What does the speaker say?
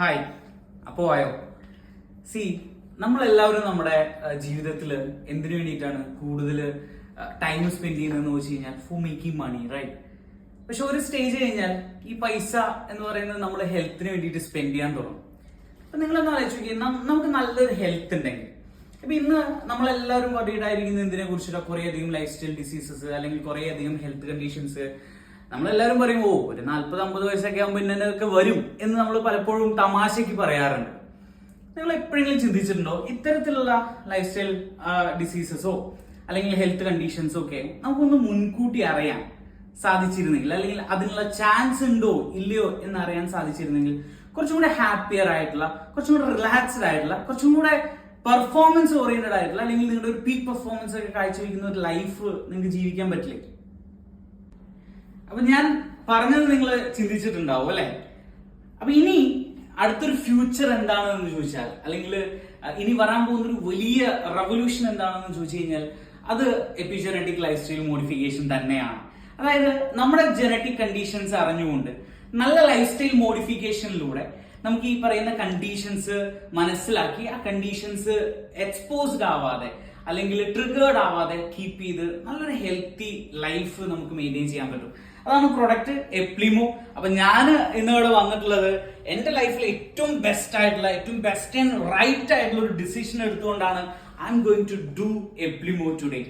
Hi. അപ്പോൾ ആയോ? നമ്മളെല്ലാവരും നമ്മുടെ ജീവിതത്തിൽ എന്തിനു വേണ്ടിയിട്ടാണ് കൂടുതൽ ടൈം സ്പെൻഡ് ചെയ്യുന്നതെന്ന് വെച്ച് കഴിഞ്ഞാൽ ഫോർ മേക്കിംഗ് മണി, റൈറ്റ്? പക്ഷെ ഒരു സ്റ്റേജ് കഴിഞ്ഞാൽ ഈ പൈസ എന്ന് പറയുന്നത് നമ്മൾ ഹെൽത്തിന് വേണ്ടിയിട്ട് സ്പെൻഡ് ചെയ്യാൻ തുടങ്ങും. അപ്പൊ നിങ്ങളൊന്ന് ആലോചിക്കുക, നമുക്ക് നല്ലൊരു ഹെൽത്ത് ഉണ്ടെങ്കിൽ ഇപ്പൊ ഇന്ന് നമ്മളെല്ലാവരും worried ഇതിനെ കുറിച്ചിട്ട് കുറേയധികം ലൈഫ് സ്റ്റൈൽ ഡിസീസസ് അല്ലെങ്കിൽ കുറേയധികം ഹെൽത്ത് കണ്ടീഷൻസ് നമ്മളെല്ലാവരും പറയും, ഒരു 40-50 വയസ്സൊക്കെ ആകുമ്പോൾ ഇന്നൊക്കെ വരും എന്ന് നമ്മൾ പലപ്പോഴും തമാശയ്ക്ക് പറയാറുണ്ട്. നിങ്ങൾ എപ്പോഴെങ്കിലും ചിന്തിച്ചിട്ടുണ്ടോ ഇത്തരത്തിലുള്ള ലൈഫ് സ്റ്റൈൽ ഡിസീസസോ അല്ലെങ്കിൽ ഹെൽത്ത് കണ്ടീഷൻസോ ഒക്കെ നമുക്കൊന്ന് മുൻകൂട്ടി അറിയാൻ സാധിച്ചിരുന്നെങ്കിൽ, അല്ലെങ്കിൽ അതിനുള്ള ചാൻസ് ഉണ്ടോ ഇല്ലയോ എന്ന് അറിയാൻ സാധിച്ചിരുന്നെങ്കിൽ കുറച്ചും കൂടെ ഹാപ്പിയർ ആയിട്ടുള്ള, കുറച്ചും കൂടെ റിലാക്സ്ഡ് ആയിട്ടുള്ള, കുറച്ചും കൂടെ പെർഫോമൻസ് ഓറിയന്റഡ് ആയിട്ടുള്ള, അല്ലെങ്കിൽ നിങ്ങളുടെ ഒരു പീക്ക് പെർഫോമൻസ് ഒക്കെ കാഴ്ചവെക്കുന്ന ഒരു ലൈഫ് നിങ്ങൾക്ക് ജീവിക്കാൻ പറ്റില്ലേ? അപ്പൊ ഞാൻ പറഞ്ഞത് നിങ്ങൾ ചിന്തിച്ചിട്ടുണ്ടാവും അല്ലെ? അപ്പൊ ഇനി അടുത്തൊരു ഫ്യൂച്ചർ എന്താണെന്ന് ചോദിച്ചാൽ, അല്ലെങ്കിൽ ഇനി വരാൻ പോകുന്ന ഒരു വലിയ റവല്യൂഷൻ എന്താണെന്ന് ചോദിച്ചു കഴിഞ്ഞാൽ അത് എപ്പിജനറ്റിക് ലൈഫ് സ്റ്റൈൽ മോഡിഫിക്കേഷൻ തന്നെയാണ്. അതായത് നമ്മുടെ ജനറ്റിക് കണ്ടീഷൻസ് അറിഞ്ഞുകൊണ്ട് നല്ല ലൈഫ് സ്റ്റൈൽ മോഡിഫിക്കേഷനിലൂടെ നമുക്ക് ഈ പറയുന്ന കണ്ടീഷൻസ് മനസ്സിലാക്കി ആ കണ്ടീഷൻസ് എക്സ്പോസ്ഡ് ആവാതെ അല്ലെങ്കിൽ ട്രിഗേർഡ് ആവാതെ കീപ്പ് ചെയ്ത് നല്ലൊരു ഹെൽത്തി ലൈഫ് നമുക്ക് മെയിൻറ്റെയിൻ ചെയ്യാൻ പറ്റും. അതാണ് പ്രൊഡക്റ്റ് എപ്ലിമോ. അപ്പൊ ഞാൻ ഇന്നിവിടെ വന്നിട്ടുള്ളത് എന്റെ ലൈഫിൽ ഏറ്റവും ബെസ്റ്റ് ആൻഡ് റൈറ്റ് ആയിട്ടുള്ള ഒരു ഡിസിഷൻ എടുത്തുകൊണ്ടാണ് I am going to do എപ്ലിമോ ടുഡേ.